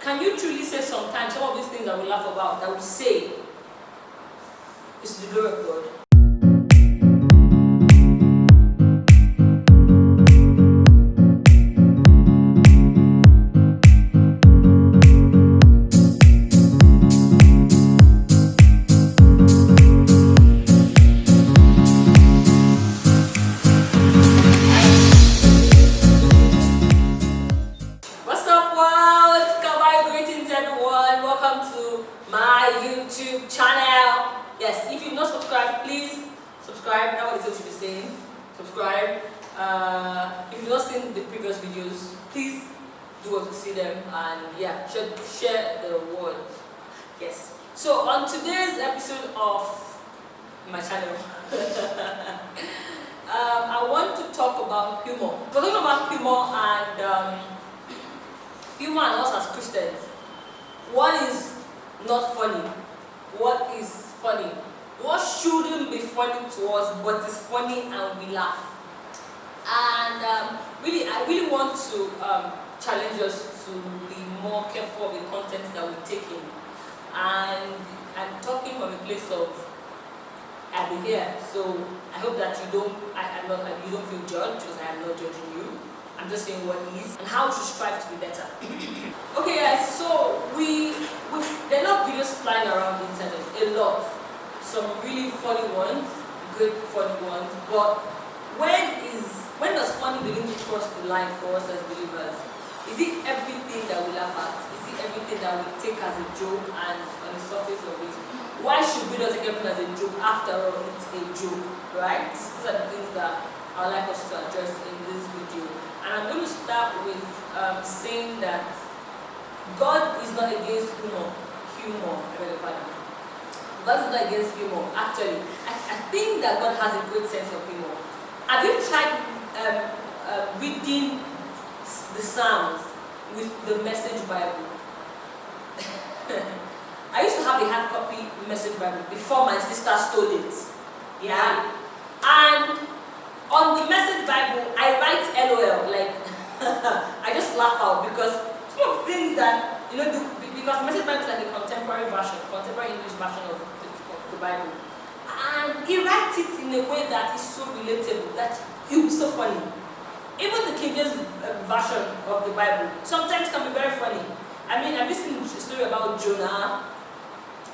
Can you truly say sometimes some of these things that we laugh about, that we say, is to the glory of God? YouTube channel. Yes, if you've not subscribed, please subscribe. That's what it should be saying. Subscribe. If you've not seen the previous videos, please do want to see them, and yeah, share the word. Yes. So on today's episode of my channel, I want to talk about humor. We're talking about humor and us as Christians. What is not funny? What is funny? What shouldn't be funny to us but is funny and we laugh? And I really want to challenge us to be more careful of the content that we take in. And I'm talking from a place of I've been here, so I hope that you don't feel judged, because I am not judging you. I'm just saying what is and how to strive to be better. Okay guys, so there are a lot of videos flying around the internet, a lot. Some really funny ones, good funny ones, but when does funny begin to cross the line for us as believers? Is it everything that we laugh at? Is it everything that we take as a joke and on the surface of it? Why should we not take everything as a joke? After all, it's a joke, right? These are the things that I would like us to address in this video. And I'm going to start with saying that God is not against humor. God is not against humor. Actually, I think that God has a great sense of humor. Have you tried reading the Psalms with the Message Bible? I used to have a hard copy Message Bible before my sister stole it. Yeah, and on the Message Bible, I write LOL, like I just laugh out, because some of things that because the Message Bible is like a contemporary English version of the Bible, and he writes it in a way that is so relatable that it was so funny. Even the King James version of the Bible sometimes can be very funny. I mean, have you seen a story about Jonah?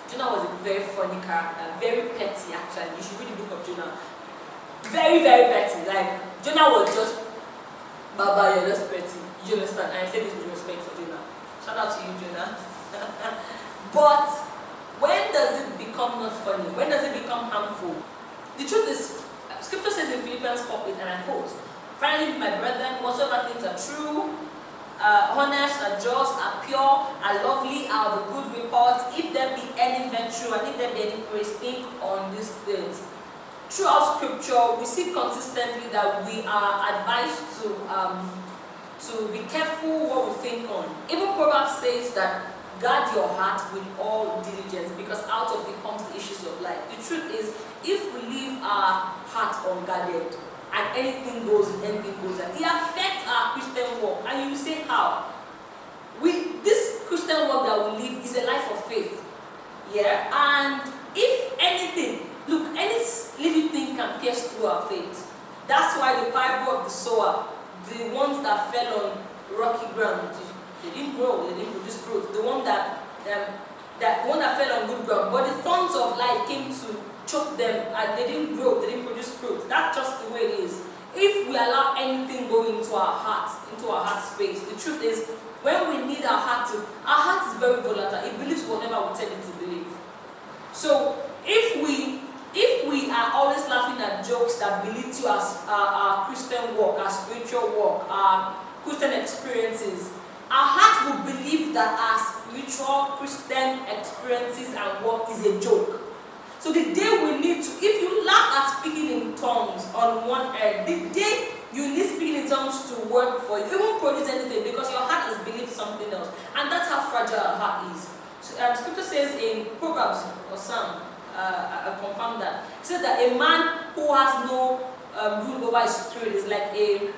Jonah was a very funny character, very petty actually. You should read the book of Jonah. Very, very petty. Like, Jonah was just, Baba, you're just petty. You understand? And I say this with respect for Jonah. Shout out to you, Jonah. But when does it become not funny? When does it become harmful? The truth is, Scripture says in Philippians 4:8, and I quote, "Finally, my brethren, whatsoever things are true, honest, are just, are pure, are lovely, are of a good report, if there be any virtue and if there be any praise, think on these things." Throughout Scripture, we see consistently that we are advised to be careful what we think on. Even Proverbs says that guard your heart with all diligence, because out of it comes the issues of life. The truth is, if we leave our heart unguarded and anything goes, it affects our Christian walk. And you will say how? This Christian walk that we live is a life of faith. Yeah? And if anything, look, any living thing can pierce through our faith. That's why the parable of the sower, the ones that fell on rocky ground, they didn't grow, they didn't produce fruit. The one that fell on good ground, but the thorns of life came to choke them, and they didn't grow, they didn't produce fruit. That's just the way it is. If we allow anything go into our heart space, the truth is, when we need our heart is very volatile. It believes whatever we tell it to believe. So if we are always laughing at jokes that belittle our Christian walk, our spiritual walk, our Christian experiences, our heart will believe that our spiritual Christian experiences and walk is a joke. So the day we need to, if you laugh at speaking in tongues on one end, the day you need speaking in tongues to work for you, it won't produce anything, because your heart has believed something else. And that's how fragile our heart is. So, Scripture says in Proverbs or Psalm, I confirm that. It says that a man who has no rule over his spirit is like a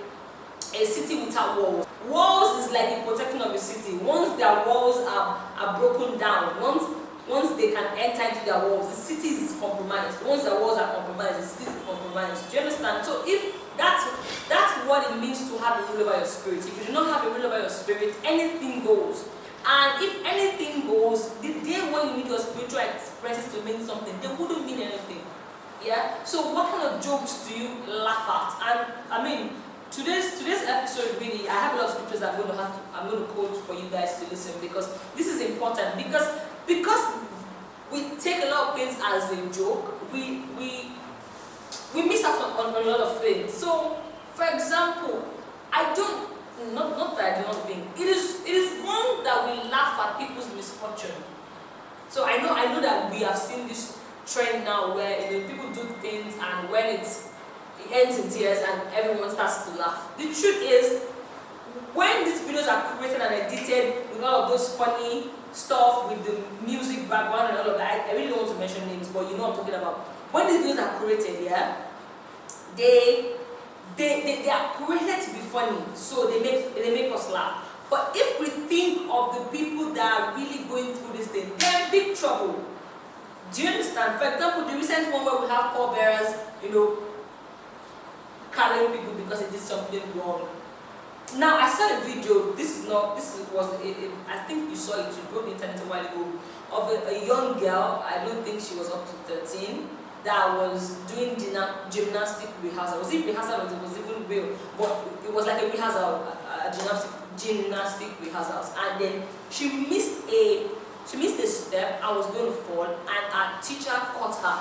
city without walls. Walls is like the protection of a city. Once their walls are broken down, once they can enter into their walls, the city is compromised. Once the walls are compromised, the city is compromised. Do you understand? So if that's what it means to have a rule over your spirit. If you do not have a rule over your spirit, anything goes. And if anything goes, the day when you need your spiritual experiences to mean something, they wouldn't mean anything. Yeah? So what kind of jokes do you laugh at? And I mean, today's episode really, I have a lot of scriptures I'm going to quote for you guys to listen, because this is important, because we take a lot of things as a joke, we miss out on a lot of things. So, for example, not that I do not think it is wrong that we laugh at people's misfortune. So I know that we have seen this trend now where people do things, and when it ends in tears and everyone starts to laugh. The truth is, when these videos are created and edited with all of those funny stuff, with the music background and all of that, I really don't want to mention names, but you know what I'm talking about. When these videos are created, yeah, they are created to be funny, so they make us laugh. But if we think of the people that are really going through this thing, they're in big trouble. Do you understand? For example, the recent one where we have pallbearers, carrying people because they did something wrong. Now, I saw a video, I think you saw it, you broke the internet a while ago, of a young girl, I don't think she was up to 13, that was doing gymnastic rehearsal. Was it rehearsal or it was even real? But it was like a rehearsal, gymnastic rehearsals. And then she missed a step and was going to fall, and her teacher caught her.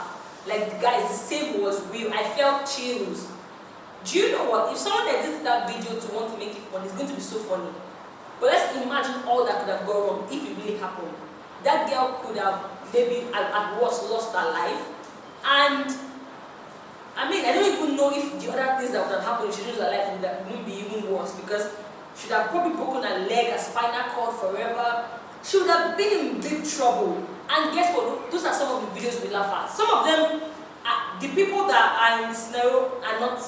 Like, guys, the save was real. I felt chills. Do you know what? If someone edits that video to want to make it funny, it's going to be so funny. But let's imagine all that could have gone wrong if it really happened. That girl could have maybe at worst lost her life. And I mean, I don't even know if the other things that would have happened if she lose her life would be even worse, because she would have probably broken her leg, her spinal cord forever. She would have been in big trouble. And guess what? Those are some of the videos we laugh at. Some of them, the people that are in the scenario are not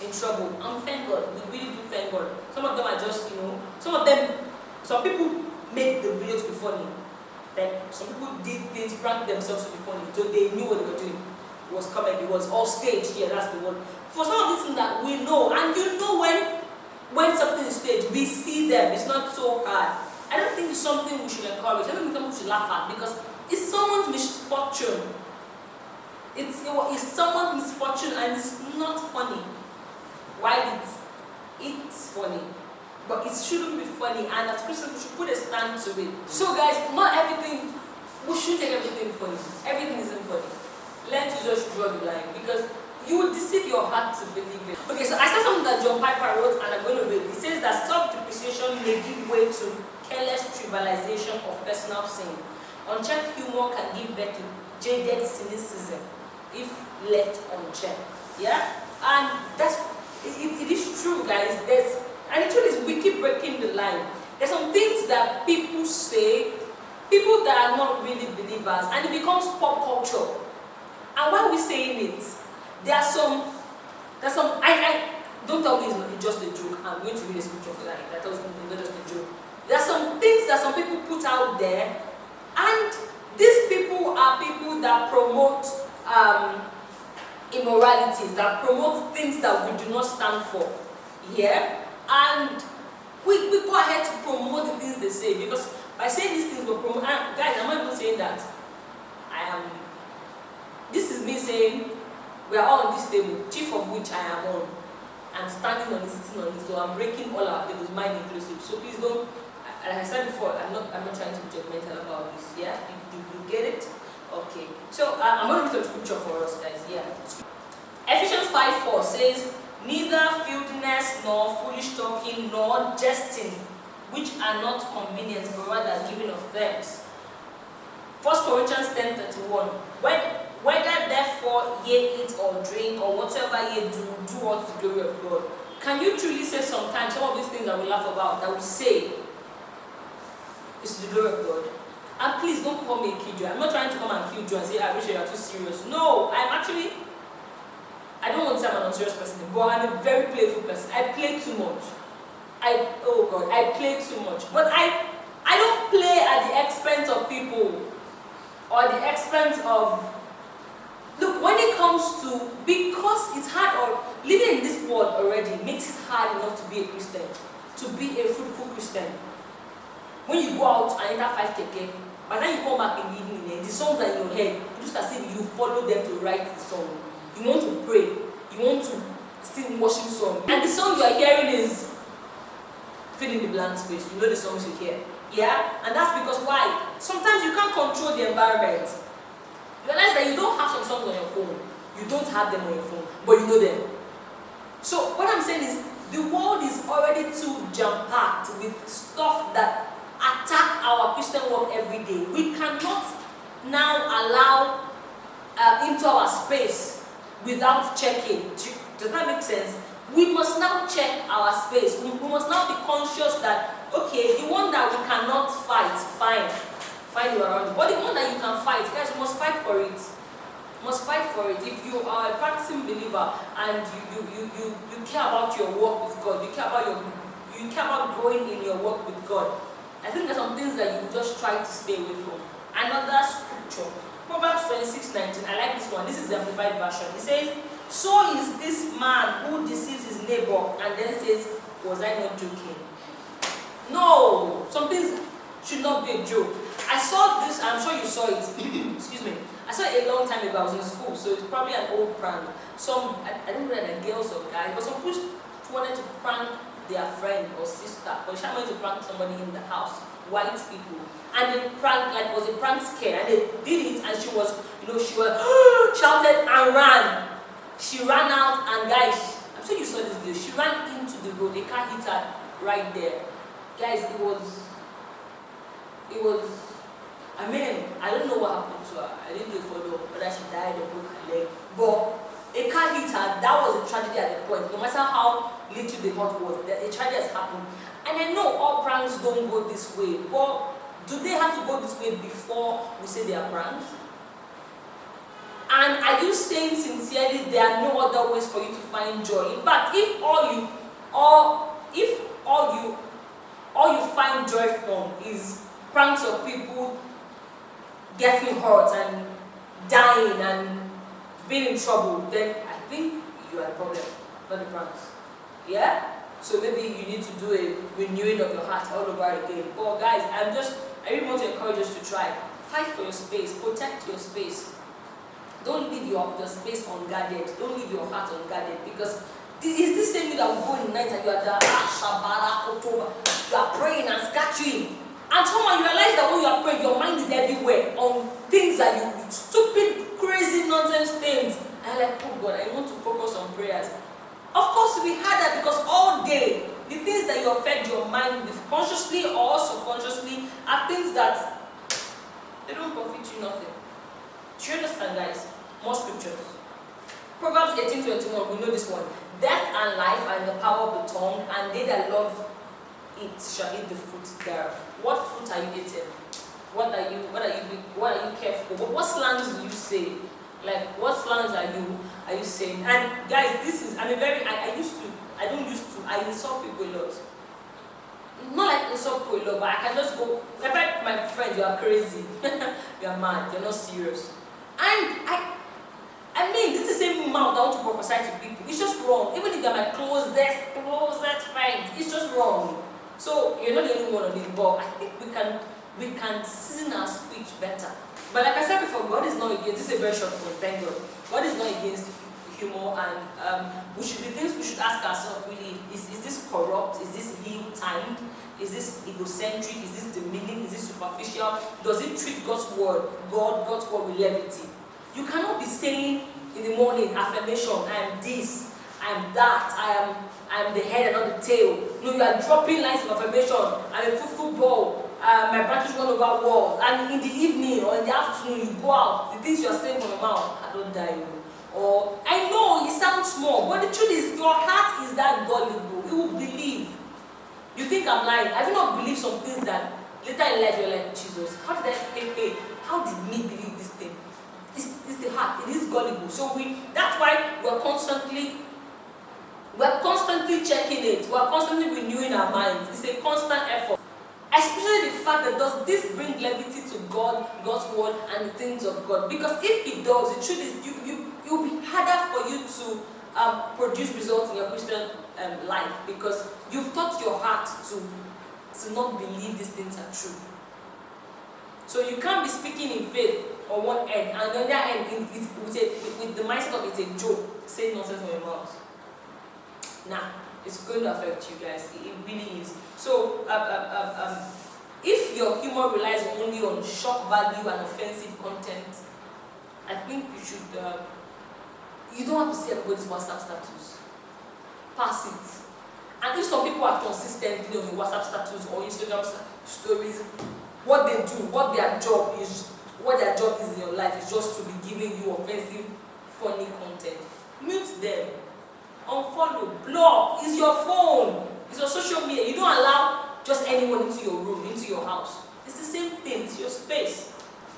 in trouble. And thank God, we really do thank God. Some of them are just, some people make the videos be funny. Like, some people did things, pranked themselves to be funny, so they knew what they were doing. It was comedy, it was all staged. Yeah, that's the word. For some of these things that we know, and when something is staged, we see them. It's not so hard. I don't think it's something we should encourage. I don't think it's something we should laugh at, because it's someone's misfortune. It's someone's misfortune, and it's not funny. While it's funny, but it shouldn't be funny, and as Christians we should put a stand to it. So guys, not everything, we shouldn't take everything funny. Everything isn't funny. Learn to just draw the line, because you will deceive your heart to believe it. Okay, so I saw something that John Piper wrote, and I'm going to read. It says that self-depreciation may give way to careless trivialization of personal sin. Unchecked humor can give birth to jaded cynicism if left unchecked. Yeah? And it is true, guys. And the truth is, we keep breaking the line. There's some things that people say, people that are not really believers, and it becomes pop culture. And why are we saying it? There's some, I don't tell me it's just a joke. I'm going to read a scripture for that. That was not just a joke. There's some things that some people put out there, and these people are people that promote immoralities, that promote things that we do not stand for. Yeah? And we go ahead to promote the things they say, because by saying these things we promote, and guys, I'm not even saying that this is me saying we are all on this table, chief of which I am on. I'm standing on it, sitting on it, so I'm breaking all our tables, mine inclusive. So please don't, like I said before, I'm not trying to be judgmental about this. Yeah? You get it? Okay. So I'm going to read a scripture for us, guys. Yeah. Ephesians 5:4 says, neither filthiness, nor foolish talking, nor jesting, which are not convenient, but rather giving of thanks. 1 Corinthians 10:31. Whether therefore ye eat or drink, or whatever ye do, do all to the glory of God. Can you truly say sometimes some of these things that we laugh about, that we say, is to the glory of God? And please don't call me a killjoy. I'm not trying to come and kill you and say, I wish you are too serious. No, I don't want to say I'm an unserious person, but I'm a very playful person. I play too much. oh God, I play too much. But I don't play at the expense of people or the expense of. Look, when it comes to, because it's hard, or living in this world already makes it hard enough to be a Christian, to be a fruitful Christian. When you go out and enter 5 keke, by the time you come back in the evening, the songs are in your head, just as if you follow them to write the song. You want to pray, you want to sing worship song, and the song you are hearing is fill in the blank space. You know the songs you hear, yeah, and that's because why? Sometimes you can't control the environment. You realize that you don't have some songs on your phone. You don't have them on your phone, but you know them. So what I'm saying is, the world is already too jam-packed with stuff that attack our Christian walk every day. We cannot now allow into our space without checking. Does that make sense? We must now check our space. We must now be conscious that, okay, the one that we cannot fight, fine you around it. But the one that you can fight, guys, you must fight for it. You must fight for it. If you are a practicing believer and you care about your work with God, you care about growing in your work with God, I think there's some things that you just try to stay away from. Another scripture, Proverbs 26:19. I like this one. This is the Amplified version. It says, "So is this man who deceives his neighbor," and then says, "Was I not joking?" No, some things should not be a joke. I saw this, I'm sure you saw it. Excuse me. I saw it a long time ago. I was in school, so it's probably an old prank. I don't know whether they're girls or guys, but some people wanted to prank their friend or sister, or she wanted to prank somebody in the house, white people. And they pranked, like, it was a prank scare, and they did it, and she was shouted and ran. She ran out, and guys, I'm sure you saw this video. She ran into the road. They can't hit her right there. Guys, it was, I mean, I don't know what happened to her. I didn't do a follow, whether she died or broke her leg. But a car hit her. That was a tragedy at the point. No matter how little the hurt was, a tragedy has happened. And I know all pranks don't go this way, but do they have to go this way before we say they are pranks? And are you saying sincerely there are no other ways for you to find joy? In fact, if all you find joy from is pranks of people getting hurt and dying and being in trouble, then I think you are the problem, not the pranks. Yeah? So maybe you need to do a renewing of your heart all over again. But guys, I really want to encourage us to try. Fight for your space, protect your space. Don't leave your space unguarded. Don't leave your heart unguarded, because it's this same thing that will go in the night and you are there, you are praying and scattering. And somehow you realize that when you are praying, your mind is everywhere on things that stupid, crazy, nonsense things. And you're like, oh God, I want to focus on prayers. Of course, we had that because all day, the things that you fed your mind with, consciously or subconsciously, are things that they don't profit you nothing. Do you understand, guys? More scriptures. Proverbs 18:21, we know this one. Death and life are in the power of the tongue, and they that love it shall eat the fruit thereof. What fruit are you eating? What are you careful? What slangs do you say? Like, what slangs are you saying? And guys, I insult people a lot. Not like insult people a lot, but I can just go, my friend, you are crazy. You are mad, you're not serious. And I mean, this is the same mouth I want to prophesy to people. It's just wrong. Even if they're my closest friends, it's just wrong. So you're not the only one on it, but I think we can season our speech better. But like I said before, God is not against. This is a very short point, thank God. God is not against humor, and we should ask ourselves really: is this corrupt? Is this ill-timed? Is this egocentric? Is this demeaning? Is this superficial? Does it treat God's word with levity? You cannot be saying in the morning affirmation, I am this, I am that, I am the head and not the tail. No, you are dropping lines of affirmation. I'm a football. My branches run over walls. And in the evening or in the afternoon, you go out. The things you are saying from your mouth, I don't die. Or I know it sounds small, but the truth is, your heart is that gullible. It will believe. You think I'm lying? Have you not believed some things that later in life you're like, Jesus, how did how did me believe this thing? It's the heart. It is gullible. So that's why we're constantly We're constantly checking it. We're constantly renewing our minds. It's a constant effort. Especially the fact that does this bring levity to God, God's word, and the things of God? Because if it does, the truth is you'll be harder for you to produce results in your Christian life, because you've taught your heart to not believe these things are true. So you can't be speaking in faith on one end, and on the other end, with the mindset of it's a joke, say nonsense from your mouth. Nah, it's going to affect you guys. It really is. So, if your humor relies only on shock value and offensive content, I think you should. You don't have to see everybody's WhatsApp status. Pass it. And if some people are consistently on the WhatsApp status or Instagram stories, what they do, what their job is in your life is just to be giving you offensive, funny content. Mute them. Unfollow, block. It's your phone, it's your social media. You don't allow just anyone into your room, into your house. It's the same thing, it's your space.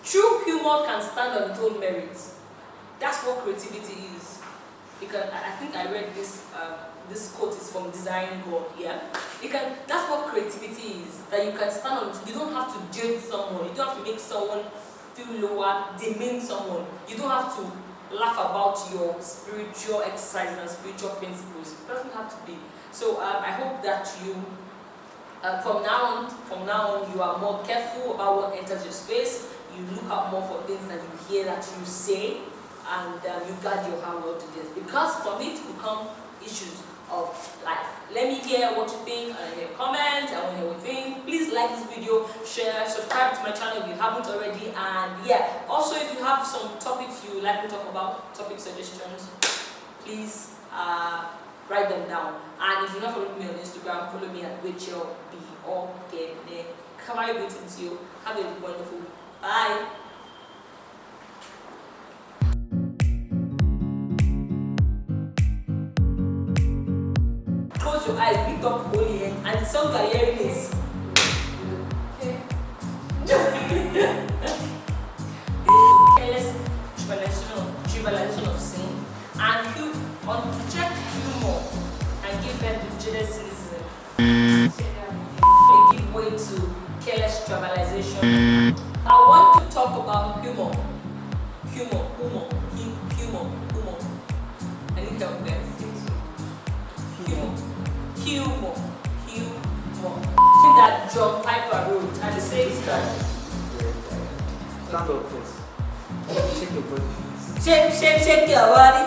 True humor can stand on its own merits. That's what creativity is. Because I think I read this quote is from Design God, yeah? That's what creativity is. That you can stand on it. You don't have to judge someone, you don't have to make someone feel lower, demean someone. You don't have to laugh about your spiritual exercises and spiritual principles. It doesn't have to be. So I hope that you, from now on, you are more careful about what enters your space. You look out more for things that you hear, that you say, and you guard your heart well to this. Because from it will come issues of life. Let me hear what you think, and hear comments, I want to hear what you think. Please like this video, share, subscribe to my channel if you haven't already, and yeah, also if you have some topics you would like me to talk about, topic suggestions, please write them down. And if you're not following me on Instagram, follow me at Rachel B. Ogene. Come on, waiting to you. Have a wonderful week. Bye. Close your eyes, lift up holy hand, and the song you are hearing is careless trivialization of sin, and unchecked humor and give birth to jaded cynicism. They give way to careless trivialization. I want to talk about humor. Humor. I need help there. Humor. That John Piper wrote, and the same start. Stand up first. Shake your body first. Shake your body.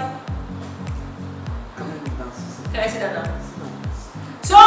Can I dance? Can I see that now? So